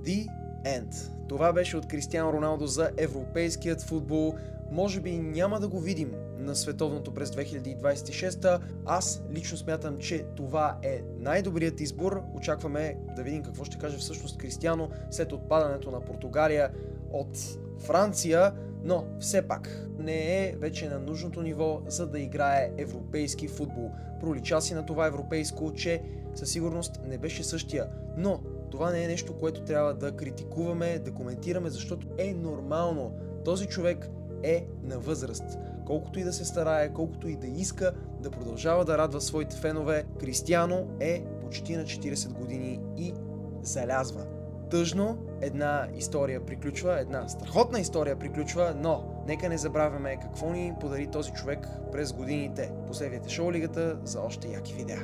The End. Това беше от Кристиано Роналдо за европейският футбол. Може би няма да го видим на световното през 2026. Аз лично смятам, че това е най-добрият избор. Очакваме да видим какво ще каже всъщност Кристиано след отпадането на Португалия от Франция, но все пак не е вече на нужното ниво, за да играе европейски футбол. Пролича си на това европейско, че със сигурност не беше същия, но това не е нещо, което трябва да критикуваме, да коментираме, защото е нормално. Този човек е на възраст. Колкото и да се старае, колкото и да иска да продължава да радва своите фенове, Кристиано е почти на 40 години и залязва. Тъжно, една история приключва, една страхотна история приключва, но нека не забравяме какво ни подари този човек през годините. Последвайте Шоу Лигата за още яки видеа.